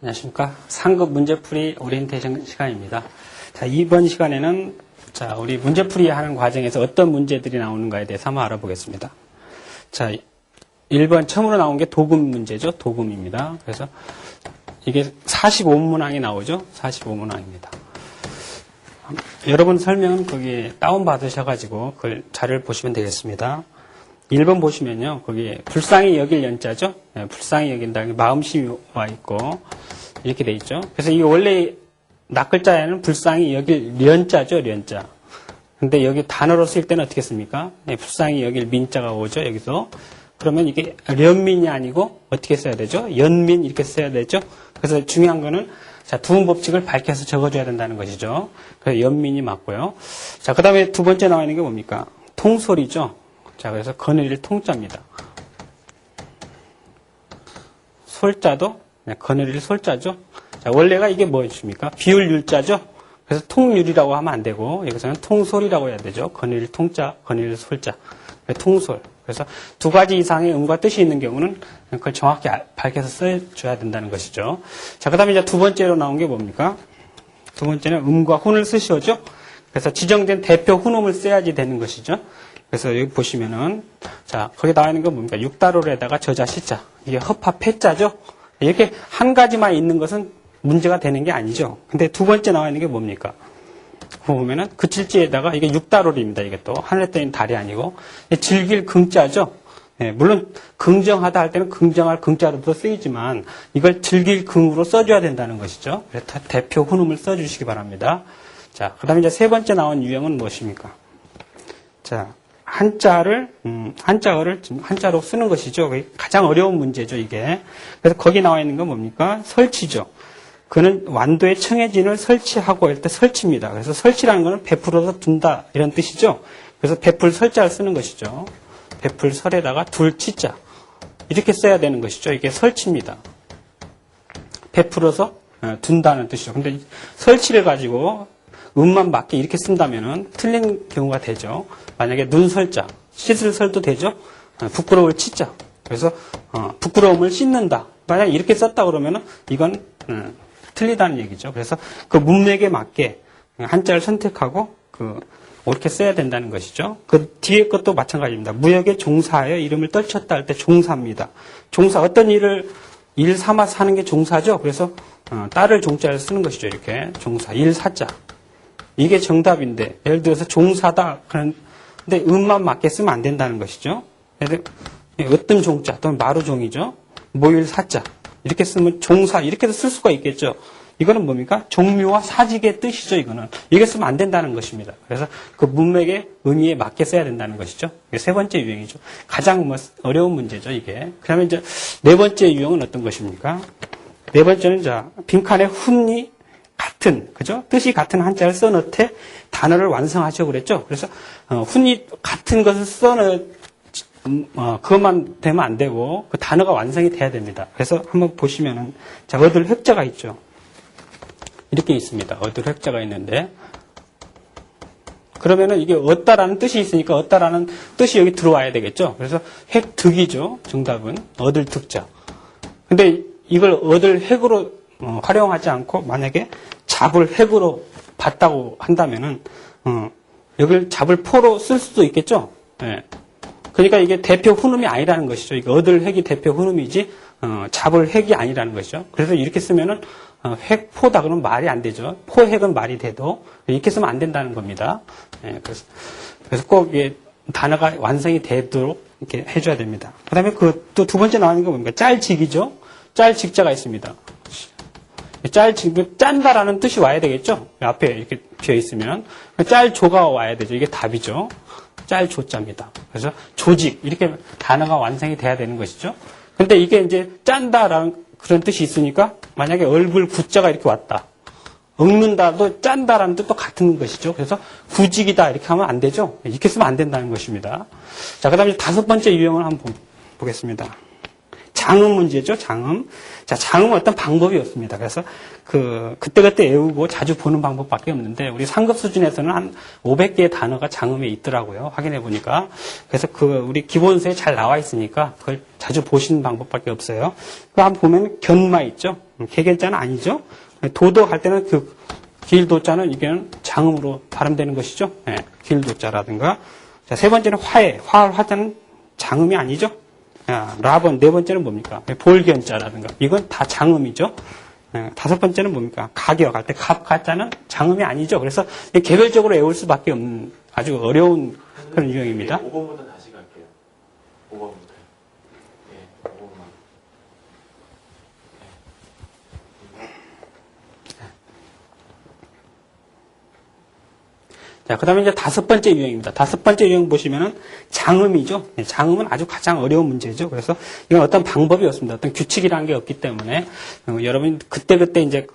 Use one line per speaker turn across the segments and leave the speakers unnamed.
안녕하십니까. 상급 문제풀이 오리엔테이션 시간입니다. 자, 이번 시간에는 우리 문제풀이 하는 과정에서 어떤 문제들이 나오는가에 대해서 한번 알아보겠습니다. 자, 1번 처음으로 나온 게 도금 문제죠. 도금입니다. 그래서 이게 45문항이 나오죠. 45문항입니다. 여러분 설명은 거기 다운받으셔가지고 그걸 자료를 보시면 되겠습니다. 1번 보시면요. 거기에 불쌍히 여길 연자죠. 네, 불쌍히 여긴다. 마음심이 와 있고 이렇게 돼 있죠. 그래서 이게 원래 낱글자에는 불쌍히 여길 연자죠. 연자. 근데 여기 단어로 쓸 때는 어떻게 씁니까? 네, 불쌍히 여길 민자가 오죠. 여기서. 그러면 이게 연민이 아니고 어떻게 써야 되죠? 연민 이렇게 써야 되죠. 그래서 중요한 거는 자, 두음 법칙을 밝혀서 적어줘야 된다는 것이죠. 그래서 연민이 맞고요. 자, 그 다음에 두 번째 나와 있는 게 뭡니까? 통솔이죠. 자, 그래서 거느릴 통자입니다. 솔자도 거느릴 솔자죠. 자, 원래가 이게 뭐였습니까? 비율율자죠. 그래서 통율이라고 하면 안 되고 여기서는 통솔이라고 해야 되죠. 거느릴 통자, 거느릴 솔자. 통솔. 그래서 두 가지 이상의 음과 뜻이 있는 경우는 그걸 정확히 밝혀서 써줘야 된다는 것이죠. 자, 그 다음에 이제 두 번째로 나온 게 뭡니까? 두 번째는 음과 훈을 쓰시오죠. 그래서 지정된 대표 훈음을 써야지 되는 것이죠. 그래서 여기 보시면은, 자, 거기 나와 있는 건 뭡니까? 육다로에다가 저자 시자. 이게 허파 패자죠? 이렇게 한 가지만 있는 것은 문제가 되는 게 아니죠. 근데 두 번째 나와 있는 게 뭡니까? 보면은 그칠지에다가 이게 육다로입니다. 이게 또 하늘에 떠 있는 달이 아니고 즐길 긍자죠. 예, 물론 긍정하다 할 때는 긍정할 긍자로도 쓰이지만 이걸 즐길 긍으로 써줘야 된다는 것이죠. 그래서 대표 훈음을 써주시기 바랍니다. 자, 그다음에 이제 세 번째 나온 유형은 무엇입니까? 자, 한자를 한자로 쓰는 것이죠. 가장 어려운 문제죠. 이게. 그래서 거기 나와 있는 건 뭡니까? 설치죠. 그는 완도에 청해진을 설치하고 할 때 설치입니다. 그래서 설치라는 것은 베풀어서 둔다 이런 뜻이죠. 그래서 베풀 설자를 쓰는 것이죠. 베풀 설에다가 둘 치자 이렇게 써야 되는 것이죠. 이게 설치입니다. 베풀어서 둔다는 뜻이죠. 근데 설치를 가지고 음만 맞게 이렇게 쓴다면은 틀린 경우가 되죠. 만약에 눈설자, 씻을 설도 되죠. 부끄러울 치자. 그래서 부끄러움을 씻는다. 만약 이렇게 썼다 그러면은 이건 틀리다는 얘기죠. 그래서 그 문맥에 맞게 한자를 선택하고 옳게 써야 된다는 것이죠. 그 뒤에 것도 마찬가지입니다. 무역에 종사하여 이름을 떨쳤다 할 때 종사입니다. 종사 어떤 일 삼아서 하는 게 종사죠. 그래서 따를 종자를 쓰는 것이죠. 이렇게 종사 일사자 이게 정답인데 예를 들어서 종사다 그런데 음만 맞게 쓰면 안 된다는 것이죠. 으뜸 종자 또는 마루종이죠. 모일 사자 이렇게 쓰면 종사 이렇게도 쓸 수가 있겠죠. 이거는 뭡니까? 종묘와 사직의 뜻이죠. 이거는 이게 쓰면 안 된다는 것입니다. 그래서 그 문맥의 의미에 맞게 써야 된다는 것이죠. 이게 세 번째 유형이죠. 가장 어려운 문제죠. 이게. 그러면 이제 네 번째 유형은 어떤 것입니까? 네 번째는 자 빈칸에 훈이 같은 그죠? 뜻이 같은 한자를 써넣되 단어를 완성하시오 그랬죠. 그래서 훈이 같은 것을 그것만 되면 안 되고 그 단어가 완성이 돼야 됩니다. 그래서 한번 보시면은 자 얻을 획자가 있죠. 이렇게 있습니다. 얻을 획자가 있는데 그러면은 이게 얻다라는 뜻이 있으니까 얻다라는 뜻이 여기 들어와야 되겠죠. 그래서 획득이죠. 정답은 얻을 득자. 근데 이걸 얻을 획으로 활용하지 않고 만약에 잡을 획으로 봤다고 한다면은 여기를 잡을 포로 쓸 수도 있겠죠. 예. 그러니까 이게 대표 훈음이 아니라는 것이죠. 이거 얻을 획이 대표 훈음이지 잡을 획이 아니라는 것이죠. 그래서 이렇게 쓰면은 획포다 그러면 말이 안 되죠. 포획은 말이 돼도 이렇게 쓰면 안 된다는 겁니다. 예, 그래서 꼭 이게 단어가 완성이 되도록 이렇게 해줘야 됩니다. 그다음에 또 두 번째 나오는 게 뭡니까? 짤직이죠. 짤직자가 있습니다. 짤직 짠다라는 뜻이 와야 되겠죠. 앞에 이렇게 비어 있으면 짤조가 와야 되죠. 이게 답이죠. 짤조자입니다. 그래서 조직 이렇게 단어가 완성이 돼야 되는 것이죠. 근데 이게 이제 짠다라는 그런 뜻이 있으니까 만약에 얼굴 구자가 이렇게 왔다. 엉는다도 짠다라는 뜻도 같은 것이죠. 그래서 구직이다 이렇게 하면 안 되죠. 이렇게 쓰면 안 된다는 것입니다. 자, 그다음에 다섯 번째 유형을 한번 보겠습니다. 장음 문제죠, 장음. 자, 장음은 어떤 방법이 없습니다. 그래서 그때그때 외우고 자주 보는 방법밖에 없는데, 우리 상급 수준에서는 한 500개의 단어가 장음에 있더라고요. 확인해 보니까. 그래서 우리 기본서에 잘 나와 있으니까 그걸 자주 보시는 방법밖에 없어요. 그 한번 보면 견마 있죠? 개견자는 아니죠? 도덕 할 때는 길도자는 이게는 장음으로 발음되는 것이죠. 네, 길도자라든가. 자, 세 번째는 화자는 장음이 아니죠. 라번, 네 번째는 뭡니까? 볼견자라든가. 이건 다 장음이죠. 다섯 번째는 뭡니까? 가격 할 때 가자는 장음이 아니죠. 그래서 개별적으로 외울 수밖에 없는 아주 어려운 그런 유형입니다.
5번부터 다시 갈게요. 5번부터. 예, 5번만.
자, 그 다음에 이제 다섯 번째 유형입니다. 다섯 번째 유형 보시면은 장음이죠. 장음은 아주 가장 어려운 문제죠. 그래서 이건 어떤 방법이 없습니다. 어떤 규칙이라는 게 없기 때문에 여러분 그때그때 이제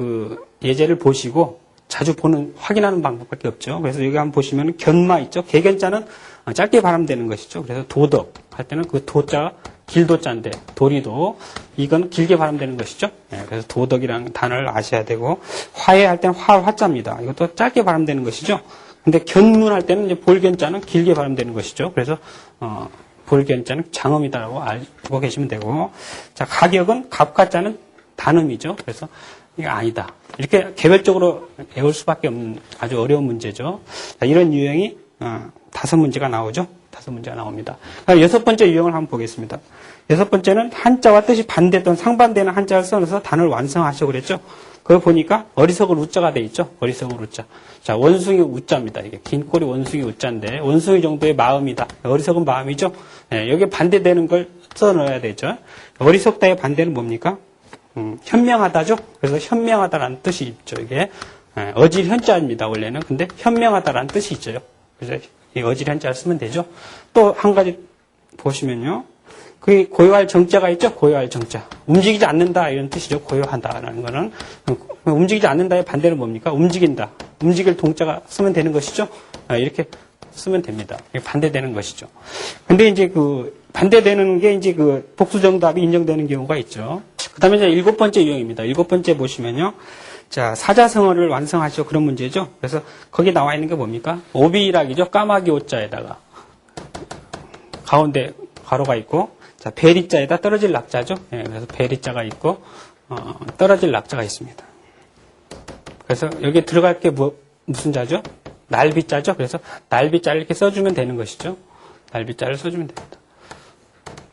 예제를 보시고 자주 확인하는 방법밖에 없죠. 그래서 여기 한번 보시면은 견마 있죠. 개견자는 짧게 발음되는 것이죠. 그래서 도덕 할 때는 그 도자가 길도자인데 도리도 이건 길게 발음되는 것이죠. 그래서 도덕이라는 단어를 아셔야 되고 화해할 때는 화자입니다. 이것도 짧게 발음되는 것이죠. 근데 견문할 때는 이제 볼견자는 길게 발음되는 것이죠. 그래서 볼견자는 장음이다라고 알고 계시면 되고, 자 가격은 갑가자는 단음이죠. 그래서 이게 아니다. 이렇게 개별적으로 외울 수밖에 없는 아주 어려운 문제죠. 자, 이런 유형이 다섯 문제가 나오죠. 다섯 문제가 나옵니다. 여섯 번째 유형을 한번 보겠습니다. 여섯 번째는 한자와 뜻이 반대 또는 상반되는 한자를 써서 단어를 완성하시고 그랬죠. 그거 보니까 어리석을 우자가 돼 있죠. 어리석을 우자. 자, 원숭이 우자입니다. 이게 긴 꼬리 원숭이 우자인데 원숭이 정도의 마음이다. 어리석은 마음이죠. 여기에 반대되는 걸 써 넣어야 되죠. 어리석다의 반대는 뭡니까? 현명하다죠. 그래서 현명하다라는 뜻이 있죠. 이게 어질 현자입니다. 원래는. 근데 현명하다라는 뜻이 있죠. 그래서 이 어질 현자를 쓰면 되죠. 또 한 가지 보시면요. 그 고요할 정자가 있죠. 고요할 정자. 움직이지 않는다 이런 뜻이죠. 고요하다라는 거는 움직이지 않는다의 반대는 뭡니까? 움직인다. 움직일 동자가 쓰면 되는 것이죠. 이렇게 쓰면 됩니다. 반대되는 것이죠. 근데 이제 반대되는 게 이제 복수 정답이 인정되는 경우가 있죠. 그다음에 이제 일곱 번째 유형입니다. 일곱 번째 보시면요. 자, 사자성어를 완성하시오. 그런 문제죠. 그래서 거기 나와 있는 게 뭡니까? 오비락이죠. 까마귀 오자에다가 가운데 가로가 있고, 자, 베리자에다 떨어질 낙자죠. 그래서 베리자가 있고, 떨어질 낙자가 있습니다. 그래서 여기에 들어갈 게 무슨 자죠? 날비자죠. 그래서 날비자를 이렇게 써주면 되는 것이죠. 날비자를 써주면 됩니다.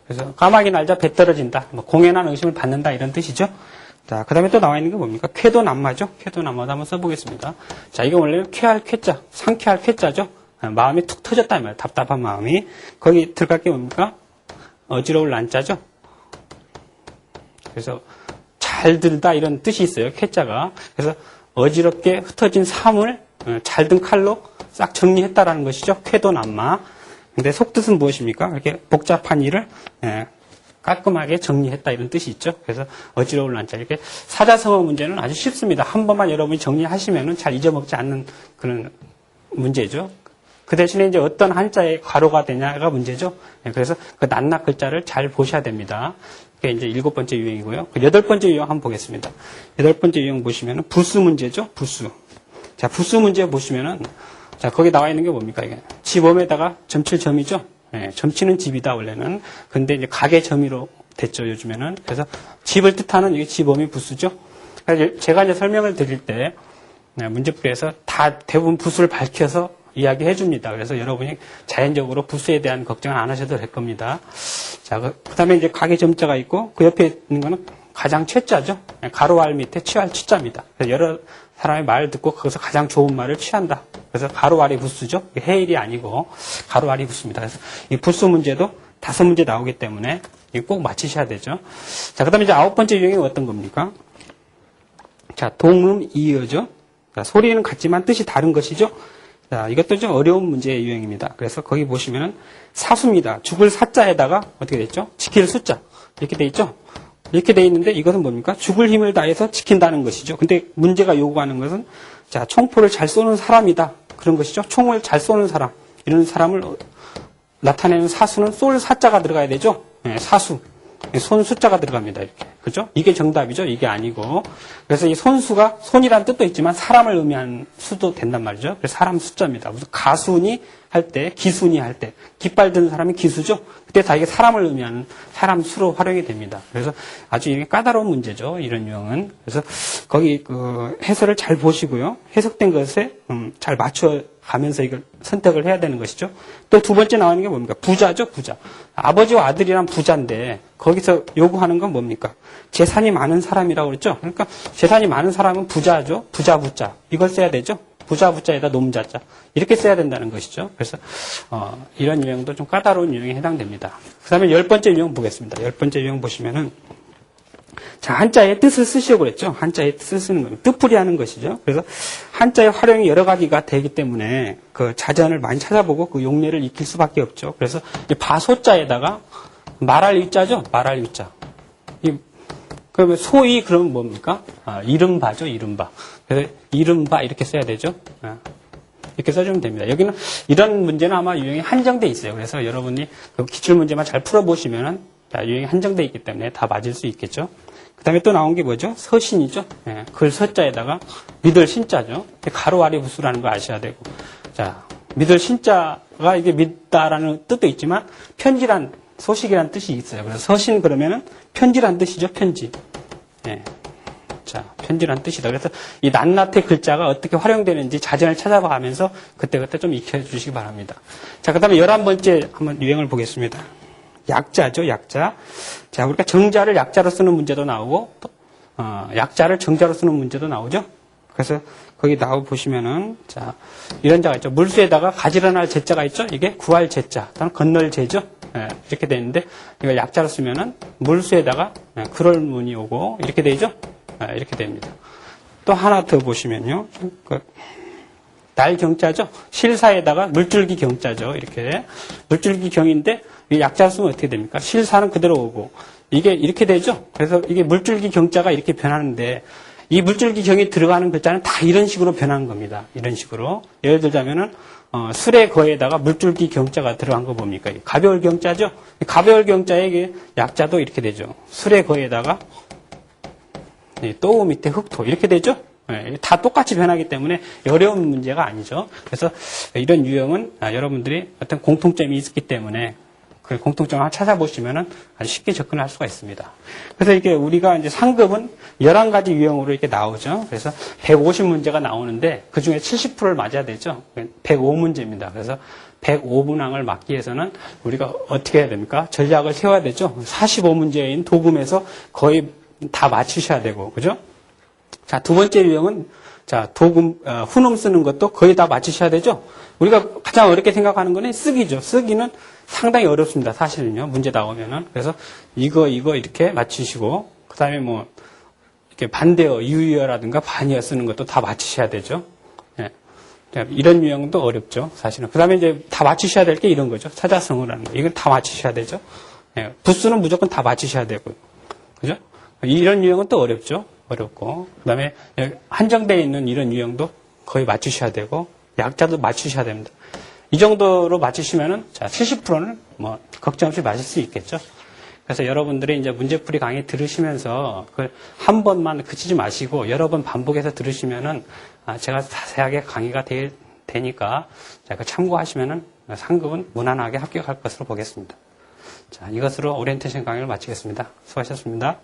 그래서 까마귀 날자 배 떨어진다. 공연한 의심을 받는다. 이런 뜻이죠. 자, 그 다음에 또 나와 있는 게 뭡니까? 쾌도남마죠. 쾌도남마도 한번 써보겠습니다. 자, 이거 원래는 쾌할 쾌자, 상쾌할 쾌자죠. 마음이 툭 터졌다. 이 말이에요. 답답한 마음이. 거기 들어갈 게 뭡니까? 어지러울 난자죠. 그래서 잘 들다 이런 뜻이 있어요. 쾌자가. 그래서 어지럽게 흩어진 삶을 잘 든 칼로 싹 정리했다라는 것이죠. 쾌도남마. 근데 속뜻은 무엇입니까? 이렇게 복잡한 일을 깔끔하게 정리했다 이런 뜻이 있죠. 그래서 어지러울 난자. 이렇게 사자성어 문제는 아주 쉽습니다. 한 번만 여러분이 정리하시면은 잘 잊어먹지 않는 그런 문제죠. 그 대신에 이제 어떤 한자의 괄호가 되냐가 문제죠. 그래서 그 낱낱 글자를 잘 보셔야 됩니다. 그게 이제 일곱 번째 유형이고요. 여덟 번째 유형 한번 보겠습니다. 여덟 번째 유형 보시면은 부수 문제죠. 부수. 자, 부수 문제 보시면은 자, 거기 나와 있는 게 뭡니까? 이게 지범에다가 점칠 점이죠. 점치는 집이다 원래는. 근데 이제 가게 점이로 됐죠 요즘에는. 그래서 집을 뜻하는 이게 지범이 부수죠. 그래서 제가 이제 설명을 드릴 때 문제풀이에서 다 대부분 부수를 밝혀서 이야기해 줍니다. 그래서 여러분이 자연적으로 부수에 대한 걱정은 안 하셔도 될 겁니다. 자, 그 다음에 이제 가게 점자가 있고 그 옆에 있는 거는 가장 최자죠. 가로알 밑에 취할 취자입니다. 그래서 여러 사람의 말을 듣고 거기서 가장 좋은 말을 취한다. 그래서 가로알이 부수죠. 해일이 아니고 가로알이 부수입니다. 그래서 이 부수 문제도 다섯 문제 나오기 때문에 꼭 맞히셔야 되죠. 자, 그 다음에 이제 아홉 번째 유형이 어떤 겁니까? 자, 동음 이어죠. 자, 소리는 같지만 뜻이 다른 것이죠. 자, 이것도 좀 어려운 문제의 유형입니다. 그래서 거기 보시면은 사수입니다. 죽을 사자에다가 어떻게 됐죠? 지킬 숫자. 이렇게 돼 있죠? 이렇게 돼 있는데 이것은 뭡니까? 죽을 힘을 다해서 지킨다는 것이죠. 근데 문제가 요구하는 것은 자, 총포를 잘 쏘는 사람이다. 그런 것이죠. 총을 잘 쏘는 사람. 이런 사람을 나타내는 사수는 쏠 사자가 들어가야 되죠. 네, 사수. 손 숫자가 들어갑니다. 이렇게. 그죠? 이게 정답이죠? 이게 아니고. 그래서 이 손수가 손이란 뜻도 있지만 사람을 의미하는 수도 된단 말이죠. 그래서 사람 숫자입니다. 무슨 가순이 할 때, 기순이 할 때, 깃발 드는 사람이 기수죠? 그때 다 이게 사람을 의미하는 사람 수로 활용이 됩니다. 그래서 아주 이게 까다로운 문제죠. 이런 유형은. 그래서 거기 그 해설을 잘 보시고요. 해석된 것에 잘 맞춰가면서 이걸 선택을 해야 되는 것이죠. 또 두 번째 나오는 게 뭡니까? 부자죠, 부자. 아버지와 아들이란 부자인데 거기서 요구하는 건 뭡니까? 재산이 많은 사람이라고 그랬죠. 그러니까 재산이 많은 사람은 부자죠. 부자 부자. 이걸 써야 되죠. 부자 부자에다 놈자자. 이렇게 써야 된다는 것이죠. 그래서 이런 유형도 좀 까다로운 유형에 해당됩니다. 그 다음에 10번째 유형 보겠습니다. 10번째 유형 보시면은 자, 한자의 뜻을 쓰시고 그랬죠. 한자의 뜻을 쓰는 겁니다. 뜻풀이 하는 것이죠. 그래서 한자의 활용이 여러 가지가 되기 때문에 그 자전을 많이 찾아보고 그 용례를 익힐 수밖에 없죠. 그래서 이 바소자에다가 말할 위자죠. 말할 위자. 그러면 소위 그러면 뭡니까? 이른바죠. 이른바. 그래서 이른바 이렇게 써야 되죠. 이렇게 써주면 됩니다. 여기는 이런 문제는 아마 유형이 한정돼 있어요. 그래서 여러분이 그 기출문제만 잘 풀어보시면은 유형이 한정돼 있기 때문에 다 맞을 수 있겠죠. 그 다음에 또 나온 게 뭐죠? 서신이죠. 글 서자에다가 믿을 신자죠. 가로 아래 부수라는 거 아셔야 되고. 자, 믿을 신자가 이게 믿다라는 뜻도 있지만 편지란 소식이라는 뜻이 있어요. 그래서 서신 그러면은 편지란 뜻이죠. 편지. 자, 편지란 뜻이다. 그래서 이 낱낱의 글자가 어떻게 활용되는지 자전을 찾아가면서 그때그때 좀 익혀주시기 바랍니다. 자, 그 다음에 11번째 한번 유형을 보겠습니다. 약자죠, 약자. 자, 우리가 정자를 약자로 쓰는 문제도 나오고, 또, 약자를 정자로 쓰는 문제도 나오죠. 그래서 거기 나와 보시면은, 자, 이런 자가 있죠. 물수에다가 가지런할 제자가 있죠. 이게 구할 제자, 또는 건널 제죠. 이렇게 되는데, 이걸 약자로 쓰면은 물수에다가 그럴 문이 오고, 이렇게 되죠. 이렇게 됩니다. 또 하나 더 보시면요. 달 경자죠. 실사에다가 물줄기 경자죠. 이렇게. 물줄기 경인데, 이 약자를 쓰면 어떻게 됩니까? 실사는 그대로 오고, 이게 이렇게 되죠? 그래서 이게 물줄기 경자가 이렇게 변하는데, 이 물줄기 경이 들어가는 글자는 다 이런 식으로 변하는 겁니다. 이런 식으로. 예를 들자면은, 술의 거에다가 물줄기 경자가 들어간 거 뭡니까? 가벼울 경자죠? 가벼울 경자의 약자도 이렇게 되죠. 술의 거에다가, 또 밑에 흑토. 이렇게 되죠? 다 똑같이 변하기 때문에 어려운 문제가 아니죠. 그래서 이런 유형은 여러분들이 어떤 공통점이 있기 때문에 그 공통점을 찾아보시면은 아주 쉽게 접근할 수가 있습니다. 그래서 이게 우리가 이제 상급은 11가지 유형으로 이렇게 나오죠. 그래서 150문제가 나오는데 그 중에 70%를 맞아야 되죠. 105문제입니다. 그래서 105분항을 맞기 위해서는 우리가 어떻게 해야 됩니까? 전략을 세워야 되죠. 45문제인 도금에서 거의 다 맞추셔야 되고, 그죠? 자, 두 번째 유형은, 자, 도금, 훈음 쓰는 것도 거의 다 맞추셔야 되죠? 우리가 가장 어렵게 생각하는 거는 쓰기죠. 쓰기는 상당히 어렵습니다. 사실은요. 문제 나오면은. 그래서 이거 이렇게 맞추시고, 그 다음에 뭐, 이렇게 반대어, 유의어라든가 반의어 쓰는 것도 다 맞추셔야 되죠. 예. 이런 유형도 어렵죠. 사실은. 그 다음에 이제 다 맞추셔야 될 게 이런 거죠. 사자성어라는 거. 이건 다 맞추셔야 되죠. 예. 부수는 무조건 다 맞추셔야 되고요. 그죠? 이런 유형은 또 어렵죠. 어렵고. 그 다음에 한정되어 있는 이런 유형도 거의 맞추셔야 되고, 약자도 맞추셔야 됩니다. 이 정도로 맞추시면은, 자, 70%는 뭐, 걱정 없이 맞을 수 있겠죠. 그래서 여러분들이 이제 문제풀이 강의 들으시면서, 한 번만 그치지 마시고, 여러 번 반복해서 들으시면은, 제가 자세하게 강의가 되니까, 자, 그 참고하시면은, 상급은 무난하게 합격할 것으로 보겠습니다. 자, 이것으로 오리엔테이션 강의를 마치겠습니다. 수고하셨습니다.